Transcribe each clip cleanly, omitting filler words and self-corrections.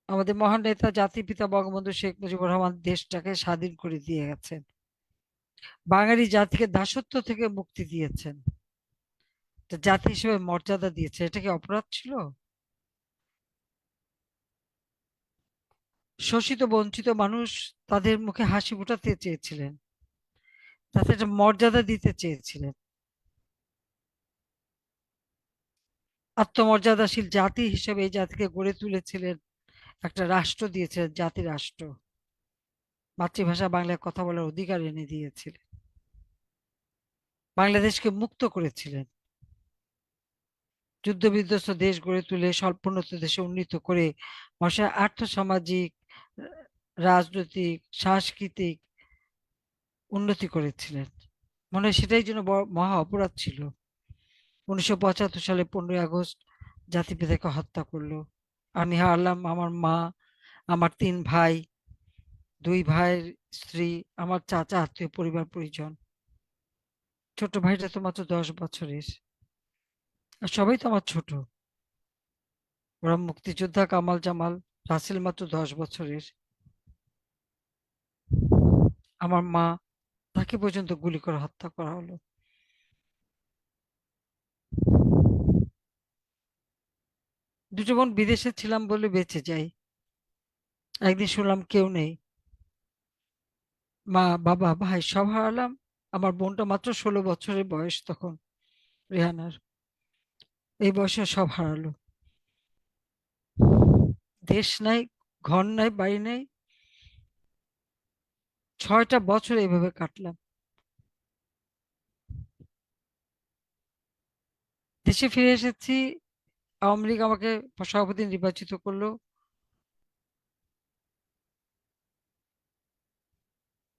আমাদের মহান নেতা জাতির পিতা বঙ্গবন্ধু শেখ মুজিবুর রহমান দেশটাকে স্বাধীন করে দিয়ে গেছেন, বাঙালি জাতিকে দাসত্ব থেকে মুক্তি দিয়েছেন, তো জাতি হিসেবে মর্যাদা দিয়েছে। এটা কি অপরাধ ছিল? শোষিত বঞ্চিত মানুষ তাদের মুখে হাসি ফোটাতে চেয়েছিলেন, তাদের একটা মর্যাদা দিতে চেয়েছিলেন। আত্মমর্যাদাশীল জাতি হিসেবে এই জাতিকে গড়ে তুলেছিলেন, একটা রাষ্ট্র দিয়েছিলেন, জাতি রাষ্ট্র। মাতৃভাষা বাংলায় কথা বলার অধিকার এনে দিয়েছিলেন, বাংলাদেশকে মুক্ত করেছিলেন। যুদ্ধ বিধ্বস্ত দেশ গড়ে তুলে স্বল্পোন্নত দেশে উন্নীত করে মানুষের আর্থসামাজিক, রাজনৈতিক, সাংস্কৃতিক উন্নতি করেছিলেন। মনে হয় সেটাই যেন বড় মহা অপরাধ ছিল। 1975 সালে 15ই আগস্ট জাতিপিতাকে হত্যা করলো। আমি হারলাম আমার মা, আমার 3 ভাই, 2 ভাইয়ের স্ত্রী, আমার চাচা, আত্মীয় পরিবার পরিজন। ছোট ভাইটা তো মাত্র 10 বছরের, আর সবাই তো আমার ছোট। ওরা মুক্তিযোদ্ধা কামাল জামাল, রাসেল মাত্র 10 বছরের। আমার মা, তাকে পর্যন্ত গুলি করে হত্যা করা হলো। দুটো বোন বিদেশে ছিলাম বলে বেঁচে যাই। একদিন শুনলাম কেউ নেই, মা বাবা ভাই সব হারালাম। আমার বোনটা মাত্র 16 বছরের বয়স তখন, রেহানার। এই বয়সে সব হারালো। দেশ নাই, ঘর নাই, বাড়ি নাই। 6টা বছর এইভাবে কাটলাম। দেশে ফিরে এসেছি, আওয়ামী লীগ আমাকে সভাপতি নির্বাচিত করলো।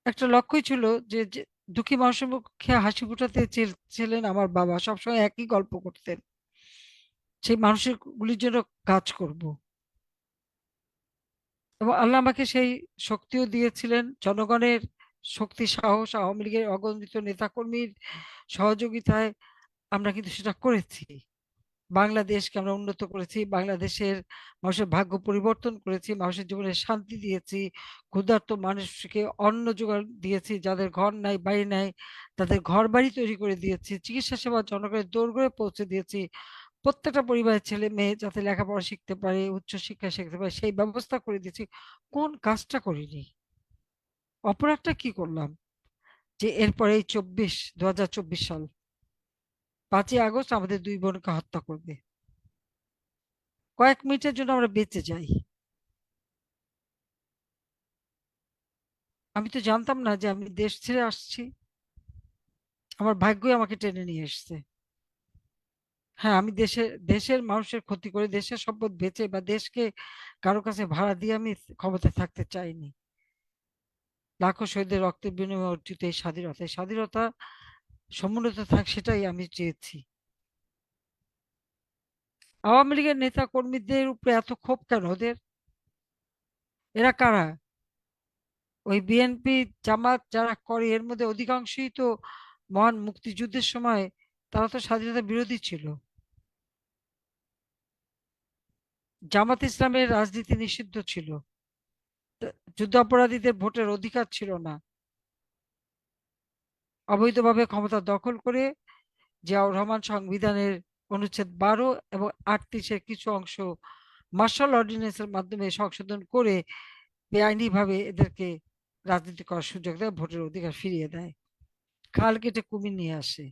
একটা লক্ষ্যই ছিল যে যে দুঃখী মানুষের মুখে হাসি ফোটাতে চেয়েছিলেন আমার বাবা, সবসময় একই গল্প করতেন, সেই মানুষের গুলির জন্য কাজ করব। এবং আল্লাহ আমাকে সেই শক্তিও দিয়েছিলেন, জনগণের শক্তি, সাহস, আওয়ামী লীগের অগণিত নেতাকর্মীর সহযোগিতায় আমরা কিন্তু সেটা করেছি। বাংলাদেশকে আমরা উন্নত করেছি, বাংলাদেশের মানুষের ভাগ্য পরিবর্তন করেছি, মানুষের জীবনে শান্তি দিয়েছি, ক্ষুধার্ত মানুষকে অন্ন জোগান দিয়েছি, যাদের ঘর নাই বাড়ি নাই তাদের ঘর বাড়ি তৈরি করে দিয়েছি, চিকিৎসা সেবা জনগণের দোরগোড়ায় পৌঁছে দিয়েছি। প্রত্যেকটা পরিবারের ছেলে মেয়ে যাতে লেখাপড়া শিখতে পারে, উচ্চ শিক্ষা শিখতে পারে, সেই ব্যবস্থা করে দিয়েছি। কোন কাজটা করিনি? অপরাধটা কি করলাম যে এরপরে এই 2024 সাল 5ই আগস্ট আমাদের 2 বোনকে হত্যা করবে? কয়েক মিনিটের জন্য আমরা বেঁচে যাই। আমি তো জানতাম না যে আমি দেশ ছেড়ে আসছি। আমার ভাগ্যই আমাকে টেনে নিয়ে এসেছে। হ্যাঁ, আমি দেশের মানুষের ক্ষতি করে দেশের সম্পদ বেচে বা দেশকে কারো কাছে ভাড়া দিয়ে আমি ক্ষমতায় থাকতে চাইনি। লাখো শহীদের রক্তের বিনিময়ে অর্জিত এই স্বাধীনতা, এই স্বাধীনতা সমুন্নত থাক, সেটাই আমি চেয়েছি। আওয়ামী লীগের নেতা কর্মীদের উপরে এত ক্ষোভ কেন ওদের? এরা কারা? ওই বিএনপি জামাত যারা করে এর মধ্যে অধিকাংশই তো মহান মুক্তিযুদ্ধের সময় তারা তো স্বাধীনতা বিরোধী ছিল। জামাত ইসলামের রাজনীতি নিষিদ্ধ ছিল, যুদ্ধাপরাধীদের ভোটের অধিকার ছিল না। অবৈধভাবে ক্ষমতা দখল করে জিয়াউর রহমান সংবিধানের অনুচ্ছেদ 12 এবং 38-এর কিছু অংশ মার্শাল অর্ডিন্যান্সের মাধ্যমে সংশোধন করে বেআইনি ভাবে এদেরকে রাজনীতি করার সুযোগ দেয়, ভোটের অধিকার ফিরিয়ে দেয়, খাল কেটে কুমির নিয়ে আসে।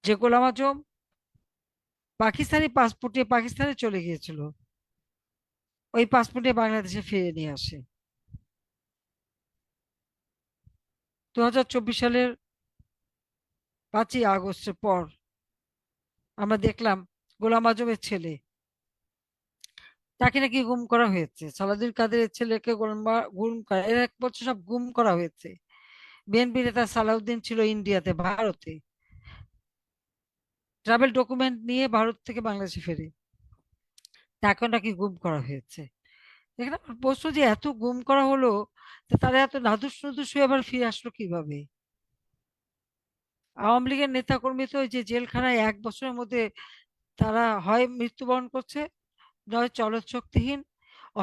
যে গোলাম আজম পাকিস্তানি পাসপোর্টে পাকিস্তানে চলে গিয়েছিল, ওই পাসপোর্টে বাংলাদেশে ফিরিয়ে নিয়ে আসে। 2024 সালের 5ই আগস্টের পর আমরা দেখলাম গোলাম আজমের ছেলে, তাকে নাকি গুম করা হয়েছে, সালাউদ্দিন কাদেরের ছেলেকে গুম করা, এর 1 বছর সব গুম করা হয়েছে। বিএনপি নেতা সালাউদ্দিন ছিল ইন্ডিয়াতে, ভারতে, ট্রাভেল ডকুমেন্ট নিয়ে ভারত থেকে বাংলাদেশে ফেরে, তাকে নাকি গুম করা হয়েছে। এখানে আমার প্রশ্ন যে এত গুম করা হলো, তো তারা এত নাদুস নুদুস হয়ে আবার ফিরে আসলো কিভাবে? আওয়ামী লীগের নেতা কর্মী তো ওই যে জেলখানায় 1 বছরের মধ্যে তারা হয় মৃত্যুবরণ করছে, নয় চলৎশক্তিহীন,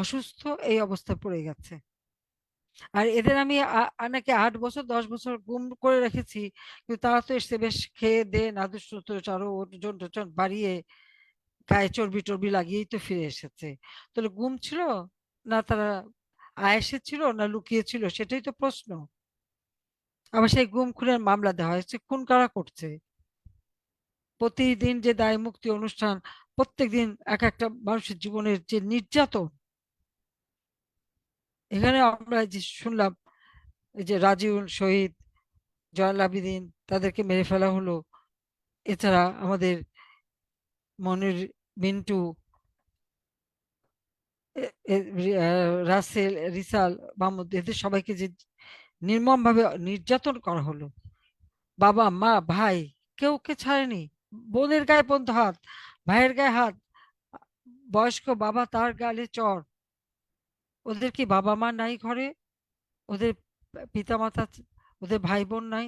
অসুস্থ, এই অবস্থায় পড়ে গেছে। আর এদের আমি নাকি 8 বছর 10 বছর গুম করে রেখেছি, কিন্তু তারা তো এসছে বেশ খেয়ে দে নাদুস আরো ওজন টোজন বাড়িয়ে গায়ে চর্বি টর্বি লাগিয়েই তো ফিরে এসেছে। তাহলে গুম ছিল না তারা আয়েসে ছিল না লুকিয়ে ছিল, সেটাই তো প্রশ্ন। আবার সেই গুম খুনের মামলা দেওয়া হয়েছে, খুন কারা করছে? প্রতিদিন যে দায় মুক্তি অনুষ্ঠান, প্রত্যেকদিন এক একটা মানুষের জীবনের যে নির্যাতন। এখানে আমরা যে শুনলাম, এই যে রাজিউল শহীদ, জয়নাল আবেদিন, তাদেরকে মেরে ফেলা হলো। এছাড়া আমাদের মনির, মিন্টু, রাসেল, রিসাল, মাহমুদ, এদের সবাইকে যে নির্মম ভাবে নির্যাতন করা হলো। বাবা মা ভাই কেউ কে ছাড়েনি। বোনের গায়ে পর্যন্ত হাত, ভাইয়ের গায়ে হাত, বয়স্ক বাবা তার গালে চড়। ওদের কি বাবা মা নাই ঘরে? ওদের পিতা মাতা, ওদের ভাই বোন নাই?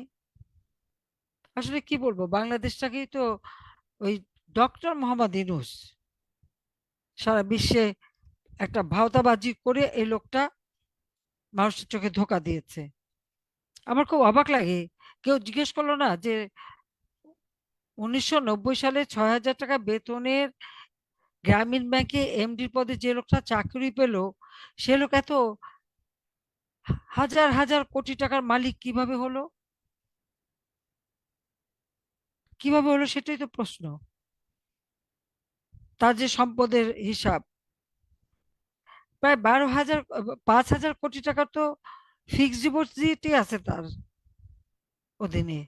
আসলে কি বলবো, বাংলাদেশটাকেই তো ওই ডক্টর মোহাম্মদ ইউনূস সারা বিশ্বে একটা ভাওতাবাজি করে এই লোকটা মানুষের চোখে ধোকা দিয়েছে। আমার খুব অবাক লাগে, কেউ জিজ্ঞেস করলো না যে 1990 সালে 6,000 টাকা বেতনের গ্রামীণ ব্যাংকে এমডি পদে যে লোকটা চাকরি পেল, সে লোক এত হাজার হাজার কোটি টাকার মালিক কিভাবে হলো? কিভাবে হলো সেটাই তো প্রশ্ন। তার যে সম্পদের হিসাব, প্রায় 12,000, 5,000 কোটি টাকা তো ফিক্সড ডিপোজিটই আছে তার অধীনে।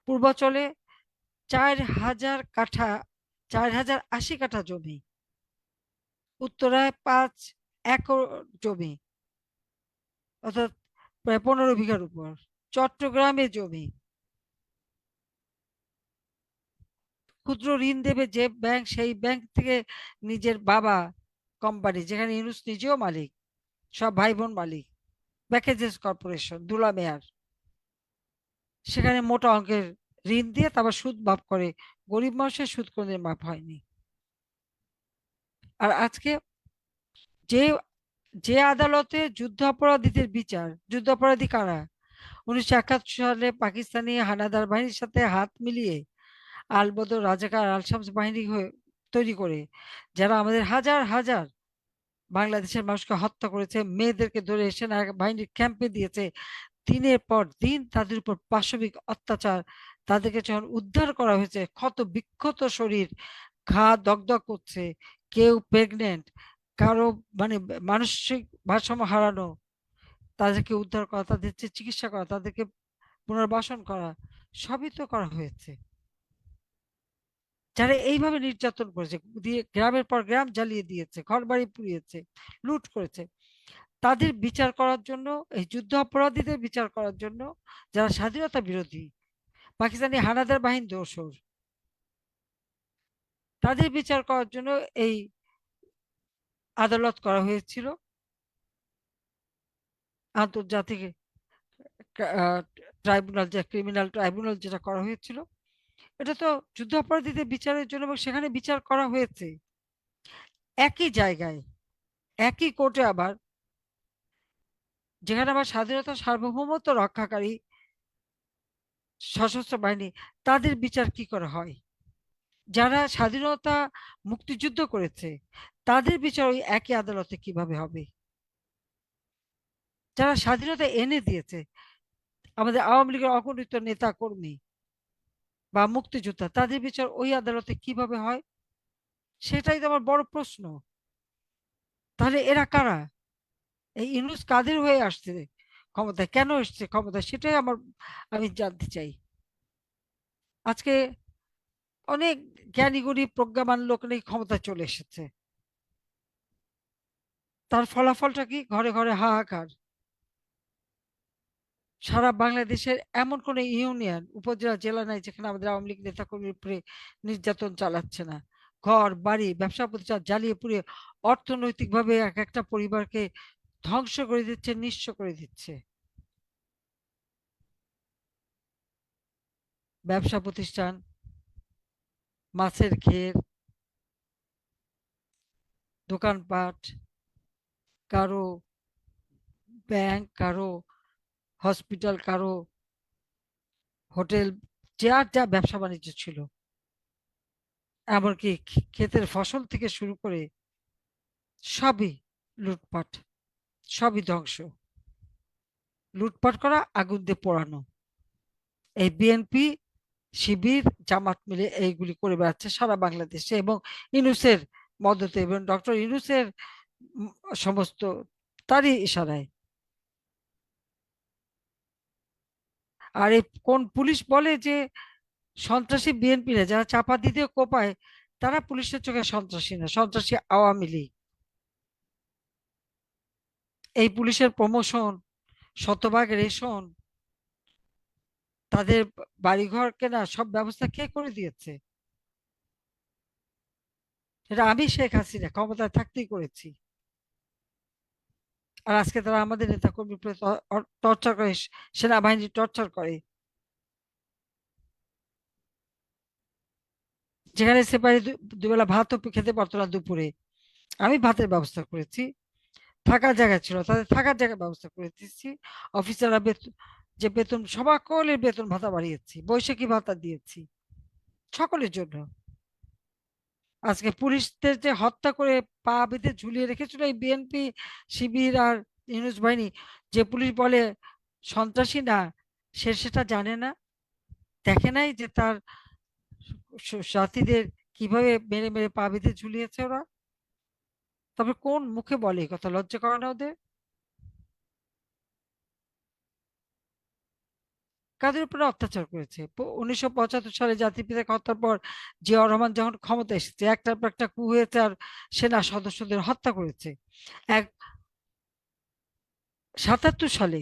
পূর্বাচলে 4,000 কাঠা, 4,080 কাঠা জমি, উত্তরায় 5 একর জমি, অর্থাৎ প্রায় 15 বিঘার উপর। চট্টগ্রামে জমি। ক্ষুদ্র ঋণ দেবে যে ব্যাংক, সেই ব্যাংক থেকে নিজের বাবা কোম্পানি, যেখানে ইউনূস নিজেও মালিক, সব ভাই বোন মালিক, প্যাকেজেস কর্পোরেশন, দুলা মেয়ার, সেখানে মোটা অঙ্কের ঋণ দিয়ে তারপর সুদ মাফ করে। গরিব মানুষের সুদ কোনদিন মাফ হয়নি। আর আজকে যে যে আদালতে যুদ্ধাপরাধীদের বিচার, যুদ্ধাপরাধী কারা? 1971 সালে পাকিস্তানি হানাদার বাহিনীর সাথে হাত মিলিয়ে আলবদর, রাজাকার, আল শামস বাহিনী তৈরি করে, যারা আমাদের হাজার হাজার বাংলাদেশের মানুষকে হত্যা করেছে, মেয়েদেরকে ধরে সেনা বাহিনীর ক্যাম্পে দিয়েছে, দিনের পর দিন তাদের উপর পাশবিক অত্যাচার। তাদেরকে যখন উদ্ধার করা হয়েছে, ক্ষত বিক্ষত শরীর, ঘা দগদগ করছে, কেউ প্রেগনেন্ট, কারো মানে মানসিক ভারসাম্য হারানো, তাদেরকে উদ্ধার করা, তাদের যে চিকিৎসা করা, তাদেরকে পুনর্বাসন করা, সবই তো করা হয়েছে। যারা এইভাবে নির্যাতন করেছে, দিয়ে গ্রামের পর গ্রাম জ্বালিয়ে দিয়েছে, ঘরবাড়ি পুড়িয়েছে, লুট করেছে, তাদের বিচার করার জন্য, এই যুদ্ধ অপরাধীদের বিচার করার জন্য, যারা স্বাধীনতা বিরোধী, পাকিস্তানি হানাদার বাহিনী দোসর, তাদের বিচার করার জন্য এই আদালত করা হয়েছিল, আন্তর্জাতিক ট্রাইব্যুনাল, যে ক্রিমিনাল ট্রাইব্যুনাল যেটা করা হয়েছিল, এটা তো যুদ্ধ অপরাধীদের বিচারের জন্য, এবং সেখানে বিচার করা হয়েছে একই জায়গায়, একই কোর্টে আবার, যেখানে আবার স্বাধীনতা সার্বভৌমত্ব রক্ষাকারী সশস্ত্র বাহিনী, তাদের বিচার কি করে হয়? যারা স্বাধীনতা মুক্তিযুদ্ধ করেছে, তাদের বিচার ওই একই আদালতে কিভাবে হবে? যারা স্বাধীনতা এনে দিয়েছে, আমাদের আওয়ামী লীগের অগণিত নেতা কর্মী বা মুক্তিযোদ্ধা, তাদের বিচার ওই আদালতে কিভাবে হয়? সেটাই তো আমার বড় প্রশ্ন। তাহলে এরা কারা? এই ইউনূস কাদের হয়ে আসছে ক্ষমতায়, কেন এসছে ক্ষমতায়, সেটাই আমি জানতে চাই। আজকে অনেক জ্ঞানী গুণী প্রজ্ঞাবান লোক নেই ক্ষমতায় চলে এসেছে, তার ফলাফলটা কি? ঘরে ঘরে হাহাকার। সারা বাংলাদেশের এমন কোন ইউনিয়ন, উপজেলা, জেলা নাই যেখানে আমাদের আওয়ামী লীগ নেতাকর্মীর উপরে নির্যাতন চালাচ্ছে না। ঘর বাড়ি ব্যবসা প্রতিষ্ঠান জ্বালিয়ে পুড়িয়ে অর্থনৈতিকভাবে এক একটা পরিবারকে ধ্বংস করে দিচ্ছে, নিঃস্ব করে দিচ্ছে। ব্যবসা প্রতিষ্ঠান, মাছের ঘের, দোকানপাট, কারো ব্যাংক, কারো হসপিটাল, কারো হোটেল, যার যা ব্যবসা বাণিজ্য ছিল, এমনকি ক্ষেতের ফসল থেকে শুরু করে সবই লুটপাট, সবই ধ্বংস, লুটপাট করা, আগুন দিয়ে পোড়ানো। এই বিএনপি, শিবির, জামাত মিলে এইগুলি করে বেড়াচ্ছে সারা বাংলাদেশে, এবং ইউনূসের মদতে এবং ডক্টর ইউনূসের উম, সমস্ত তারই ইশারায়। আর এই কোন পুলিশ বলে যে সন্ত্রাসী বিএনপিরা, যারা চাপা দিতে কোপায়, তারা পুলিশের চোখে সন্ত্রাসী না, সন্ত্রাসী আওয়ামী লীগ। এই পুলিশের প্রমোশন, শতভাগ রেশন, তাদের বাড়িঘর কেনা, সব ব্যবস্থা কে করে দিয়েছে? এটা আমি শেখ হাসিনা ক্ষমতায় থাকতেই করেছি। আর আজকে তারা আমাদের নেতা কর্মী টর্চার করে, সেনাবাহিনী টর্চার করে। যেখানে সেপাহি দুবেলা ভাতও খেতে পারতো না দুপুরে, আমি ভাতের ব্যবস্থা করেছি। থাকার জায়গা ছিল, তাদের থাকার জায়গার ব্যবস্থা করে দিচ্ছি। অফিসাররা যে বেতন, সকলের বেতন ভাতা বাড়িয়েছি, বৈশাখী ভাতা দিয়েছি সকলের জন্য। আজকে পুলিশদের যে হত্যা করে পা বেঁধে ঝুলিয়ে রেখেছিল এই বিএনপি, শিবির আর ইউনূস বাহিনী, যে পুলিশ বলে সন্ত্রাসী না, সে সেটা জানে না, দেখে নাই যে তার সাথীদের কিভাবে মেরে মেরে পা বেঁধে ঝুলিয়েছে ওরা। তবে কোন মুখে বলে এই কথা? লজ্জা করে না ওদের? কাদের উপরে অত্যাচার করেছে? 1975 সালে জাতির পিতাকে হত্যার পর জিয়াউর রহমান যখন ক্ষমতা এসেছে, একটার পর একটা কু হয়েছে, আর সেনা সদস্যদের হত্যা করেছে। এক 77 সালে,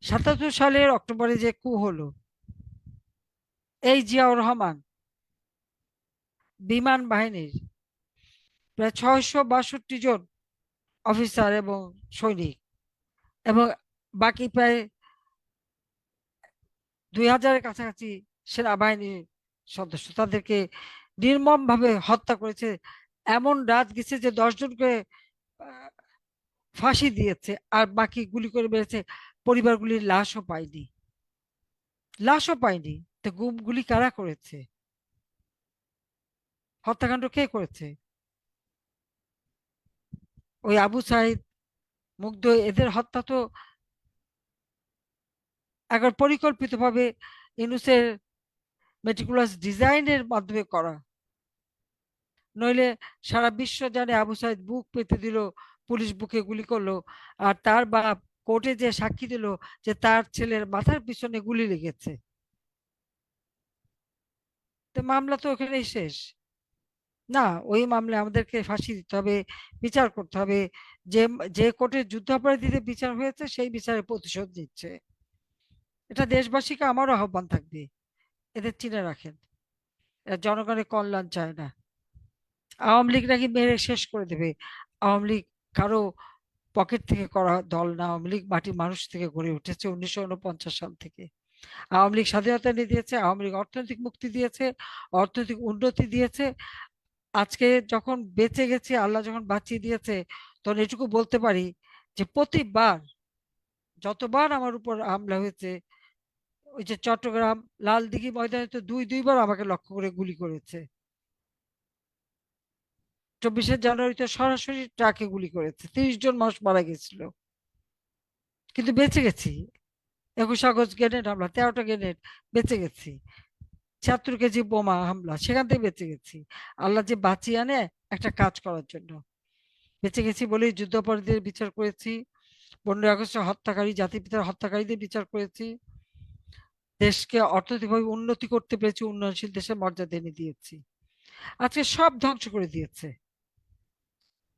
77 সালের অক্টোবরে যে কু হলো, এই জিয়াউর রহমান বিমান বাহিনীর প্রায় 662 জন অফিসার এবং সৈনিক, এবং বাকি প্রায় 2000-এর কাছাকাছি সেনাবাহিনীর সদস্য, তাদেরকে নির্মম ভাবে হত্যা করেছে। এমন রাত গেছে যে 10 জনকে আহ, ফাঁসি দিয়েছে, আর বাকি গুলি করে মেরেছে। পরিবারগুলির লাশও পায়নি, লাশও পায়নি। তো গুলি কারা করেছে? হত্যাকাণ্ড কে করেছে? ওই আবু সাইদ, মুগ্ধ, এদের হত্যা তো একবার পরিকল্পিতভাবে ইউনূসের মেটিকুলাস ডিজাইনের মাধ্যমে করা। নইলে সারা বিশ্ব জানে আবু সাইদ বুক পেতে দিল, পুলিশ বুকে গুলি করলো, আর তার বাপ কোর্টে যে সাক্ষী দিল যে তার ছেলের মাথার পিছনে গুলি লেগেছে। তো মামলা তো ওখানেই শেষ। না, ওই মামলায় আমাদেরকে ফাঁসি দিতে হবে, বিচার করতে হবে। যে যে কোর্টে যুদ্ধাপরাধীদের বিচার হয়েছে সেই বিচারে প্রতিশোধ নিচ্ছে। এটা দেশবাসীকে আমারও আহ্বান থাকবে, এদের চিনে রাখেন। এরা জনগণের কল্যাণ চায় না। আওয়ামী লীগ নাকি মেরে শেষ করে দেবে। আওয়ামী লীগ কারো পকেট থেকে করা দল না। আওয়ামী লীগ মাটির মানুষ থেকে গড়ে উঠেছে 1949 সাল থেকে। আওয়ামী লীগ স্বাধীনতা এনে দিয়েছে, আওয়ামী লীগ অর্থনৈতিক মুক্তি দিয়েছে, অর্থনৈতিক উন্নতি দিয়েছে। আজকে যখন বেঁচে গেছি, আল্লাহ যখন বাঁচিয়ে দিয়েছে, তখন এটুকু বলতে পারি যে প্রতিবার, যতবার আমার উপর হামলা হয়েছে, ওই যে চট্টগ্রাম লালদিঘি ময়দানে তো দুইবার আমাকে লক্ষ্য করে গুলি করেছে। 24শে জানুয়ারিতে সরাসরি ট্রাকে গুলি করেছে, 30 জন মানুষ মারা গেছিল, কিন্তু বেঁচে গেছি। 21 আগস্ট গ্রেনেড হামলা, 13টা গ্রেনেড, বেঁচে গেছি। 76 কেজি বোমা হামলা, সেখান থেকে বেঁচে গেছি। আল্লাহ যে বাঁচিয়ে আনে একটা কাজ করার জন্য। বেঁচে গেছি বলেই যুদ্ধাপরাধীদের বিচার করেছি, 15ই আগস্টে হত্যাকারী, জাতির পিতার হত্যাকারীদের বিচার করেছি, দেশকে অর্থনৈতিকভাবে উন্নতি করতে পেরেছি, উন্নয়নশীল দেশের মর্যাদা এনে দিয়েছি। আজকে সব ধ্বংস করে দিয়েছে।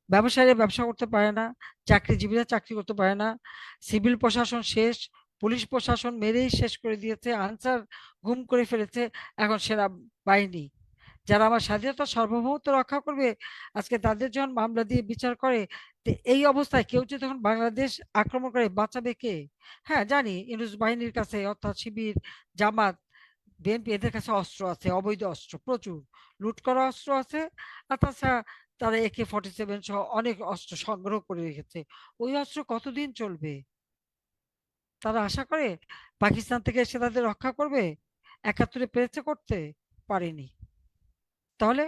ব্যবসায়ীরা ব্যবসা করতে পারে না, চাকরিজীবীরা চাকরি করতে পারে না, সিভিল প্রশাসন শেষ, পুলিশ প্রশাসন মেরেই শেষ করে দিয়েছে, আনসার গুম করে ফেলেছে। এখন সেনা বাহিনী, যারা আমার স্বাধীনতা সার্বভৌমত্ব রক্ষা করবে, আজকে তাদের যখন মামলা দিয়ে বিচার করে, তো এই অবস্থায় কেউ যদি তখন বাংলাদেশ আক্রমণ করে, বাঁচাবে কে? হ্যাঁ জানি, ইউনূস বাহিনীর কাছে অর্থাৎ শিবির, জামাত বিএনপি এদের কাছে অস্ত্র আছে, অবৈধ অস্ত্র প্রচুর, লুট করা অস্ত্র আছে। আর তাছাড়া তারা AK-47 সহ অনেক অস্ত্র সংগ্রহ করে রেখেছে। ওই অস্ত্র কতদিন চলবে? তারা আশা করে পাকিস্তান থেকে এসে তাদের রক্ষা করবে? 71-এ পেরেছে করতে? পারেনি। তাহলে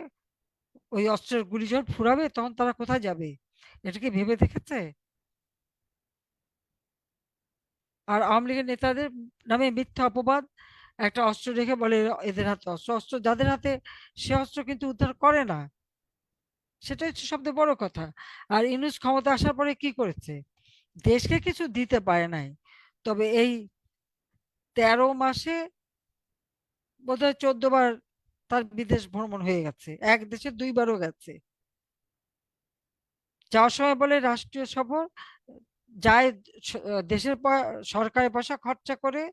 ওই অস্ত্রের গুলি যখন ফুরাবে তখন তারা কোথায় যাবে? এটা কি ভেবে দেখেছে? আর আওয়ামী লীগের নেতাদের নামে মিথ্যা অপবাদ, একটা অস্ত্র রেখে বলে এদের হাতে অস্ত্র, অস্ত্র যাদের হাতে সে অস্ত্র কিন্তু উদ্ধার করে না। সেটাই হচ্ছে সবচেয়ে বড় কথা। আর ইউনূস ক্ষমতা আসার পরে কি করেছে? দেশকে কিছু দিতে পারে নাই, তবে এই 13 মাসে বোধহয় 14 বার তার বিদেশ ভ্রমণ হয়ে গেছে, এক দেশে 2 বারও গেছে। যাওয়ার সময় বলে রাষ্ট্রীয় সফর, যায় দেশের সরকারের পয়সা খরচা করে,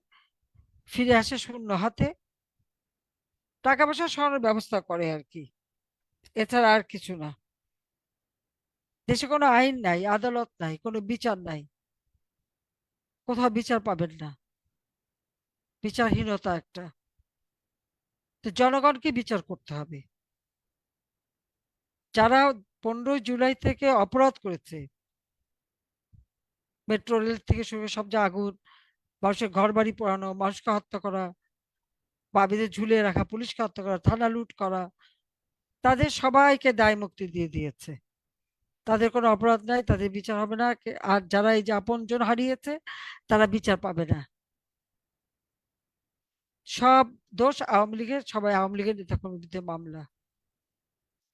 ফিরে আসে শূন্য হাতে, টাকা পয়সা সরানোর ব্যবস্থা করে আর কি, এছাড়া আর কিছু না। দেশে কোনো আইন নাই, আদালত নাই, কোনো বিচার নাই, কোথাও বিচার পাবেন না, বিচারহীনতা একটা। তো জনগণকে বিচার করতে হবে। যারা 15ই জুলাই থেকে অপরাধ করেছে, মেট্রো রেল থেকে শুরু করে সব যে আগুন, মানুষের ঘর বাড়ি পোড়ানো, মানুষকে হত্যা করা, বা বেঁধে ঝুলিয়ে রাখা, পুলিশকে হত্যা করা, থানা লুট করা, তাদের সবাইকে দায় মুক্তি দিয়ে দিয়েছে। তাদের কোনো অপরাধ নাই, তাদের বিচার হবে না। আর যারা এই যে আপনজন হারিয়েছে, তারা বিচার পাবে না। সব দোষ আওয়ামী লীগের, সবাই আওয়ামী লীগের নেতাকর্মীর বিরুদ্ধে মামলা।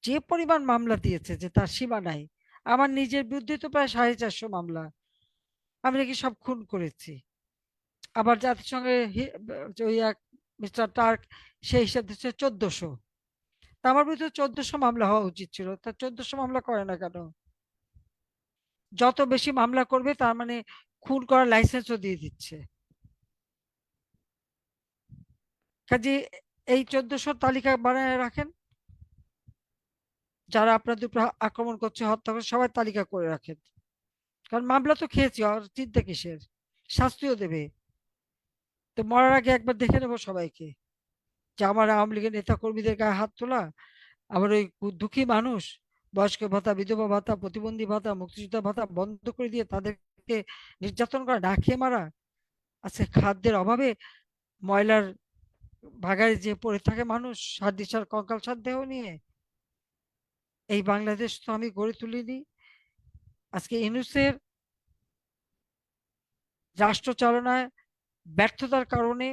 যে পরিমাণ মামলা দিয়েছে যে তার সীমা নাই। আমার নিজের বিরুদ্ধে তো প্রায় 450 মামলা। আমি নাকি সব খুন করেছি। আবার জাতিসংঘের ওই এক মিস্টার টার্ক, সেই হিসাব দিচ্ছে 1400। তা আমার বিরুদ্ধে 1400 মামলা হওয়া উচিত ছিল, তা 1400 মামলা করে না কেন? যত বেশি মামলা করবে তার মানে খুন করার লাইসেন্সও দিয়ে দিচ্ছে। কাজে এই 1400 তালিকা বানায় রাখেন, যারা আপনাদের উপর আক্রমণ করছে, হত্যা করছে, সবাই তালিকা করে রাখেন। কারণ মামলা তো খেয়েছি, আর চিন্তা কিসের? শাস্তিও দেবে। তো মরার আগে একবার দেখে নেবো সবাইকে, যে আমার আওয়ামী লীগের নেতা কর্মীদের গায়ে হাত তোলা, আবার ওই দুঃখী মানুষ, বয়স্ক ভাতা, বিধবা ভাতা, প্রতিবন্ধী ভাতা, মুক্তিযোদ্ধা ভাতা বন্ধ করে দিয়ে তাদেরকে নির্যাতন করা, না খেয়ে মারা। আজকে খাদ্যের অভাবে ময়লার ভাগাড়ে যে পড়ে থাকে মানুষ, সার দিশার কঙ্কাল সার দেহ নিয়ে। এই বাংলাদেশ তো আমি গড়ে তুলিনি। আজকে ইউনূসের রাষ্ট্র চালনায় ব্যর্থতার কারণে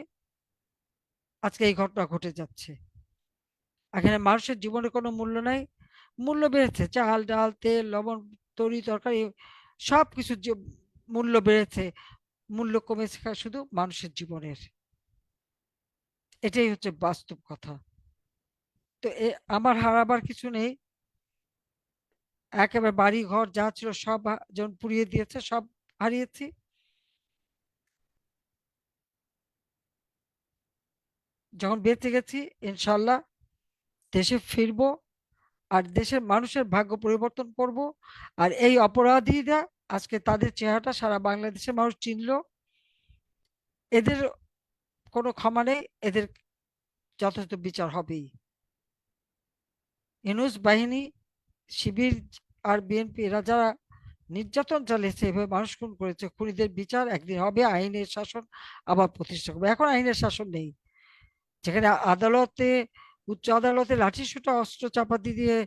আজকে এই ঘটনা ঘটে যাচ্ছে। এখানে মানুষের জীবনে কোনো মূল্য নাই। মূল্য বেড়েছে, চাল ডাল তেল লবণ তরি তরকারি সবকিছুর যে মূল্য বেড়েছে, মূল্য কমেছে শুধু মানুষের জীবনের। এটাই হচ্ছে বাস্তব কথা। তো আমার হারাবার কিছু নেই। একেবারে বাড়ি ঘর যা ছিল সব যেমন পুড়িয়ে দিয়েছে, সব হারিয়েছি। যখন বেঁচে গেছি, ইনশাল্লাহ দেশে ফিরবো, আর দেশের মানুষের ভাগ্য পরিবর্তন করব। আর এই অপরাধীরা, আজকে তাদের চেহারাটা সারা বাংলাদেশের মানুষ চিনলো। এদের কোনো ক্ষমা নেই, এদের যথাযথ বিচার হবেই। ইউনূস বাহিনী, শিবির আর বিএনপি এরা যারা নির্যাতন চালিয়েছে, এভাবে মানুষ খুন করেছে, খুনিদের বিচার একদিন হবে, আইনের শাসন আবার প্রতিষ্ঠা করবে। এখন আইনের শাসন নেই। যেখানে আদালতে, উচ্চ আদালতে লাঠিসোঁটা অস্ত্র চাপাতি দিয়ে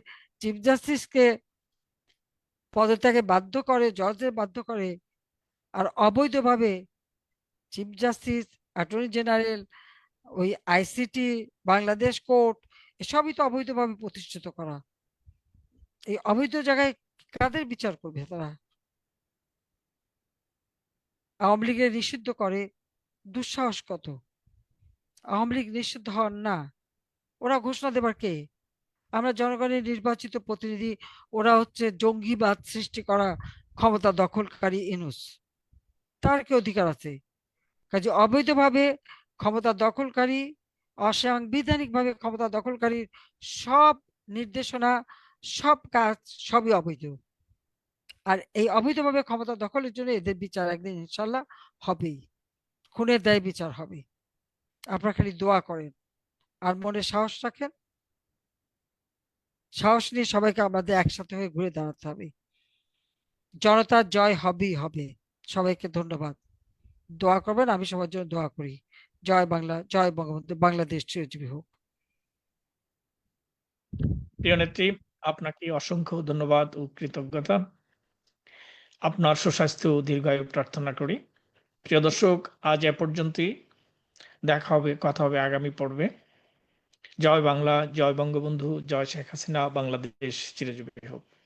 চিফ জাস্টিসকে পদত্যাগে বাধ্য করে, জজদের বাধ্য করে, আর অবৈধভাবে চিফ জাস্টিস, অ্যাটর্নি জেনারেল, ওই আইসিটি, বাংলাদেশ কোর্ট, এসবই তো অবৈধভাবে প্রতিষ্ঠিত করা। এই অবৈধ জায়গায় কাদের বিচার করবে তারা? আওয়ামী লীগের নিষিদ্ধ করে, দুঃসাহস কত! আওয়ামী লীগ নিষিদ্ধ হন না, ওরা ঘোষণা দেবার কে? আমরা জনগণের নির্বাচিত প্রতিনিধি। ওরা হচ্ছে জঙ্গিবাদ সৃষ্টি করা ক্ষমতা দখলকারী ইনুস, তার কি অধিকার আছে? কাজে অবৈধভাবে ক্ষমতা দখলকারী, অসাংবিধানিক ভাবে ক্ষমতা দখলকারী সব নির্দেশনা, সব কাজ, সবই অবৈধ। আর এই অবৈধভাবে ক্ষমতা দখলের জন্য এদের বিচার একদিন ইনশাল্লাহ হবেই। খুনের দায়ে বিচার হবে। আপনারা খালি দোয়া করেন আর মনে সাহস রাখেন। সাহস নিয়ে সবাইকে আমাদের একসাথে হয়ে ঘুরে দাঁড়াতে হবে। জনতার জয় হবেই হবে। সবাইকে ধন্যবাদ। দোয়া করবেন, আমি সবার জন্য দোয়া করি। জয় বাংলা, জয় বঙ্গবন্ধু, বাংলাদেশ চিরজীবী হোক। প্রিয় নেত্রী, আপনাকে অসংখ্য ধন্যবাদ ও কৃতজ্ঞতা। আপনার সুস্বাস্থ্য ও দীর্ঘায়ু প্রার্থনা করি। প্রিয় দর্শক, আজ এ পর্যন্তই। দেখা হবে, কথা হবে আগামী পর্বে। জয় বাংলা, জয় বঙ্গবন্ধু, জয় শেখ হাসিনা, বাংলাদেশ চিরজীবী হোক।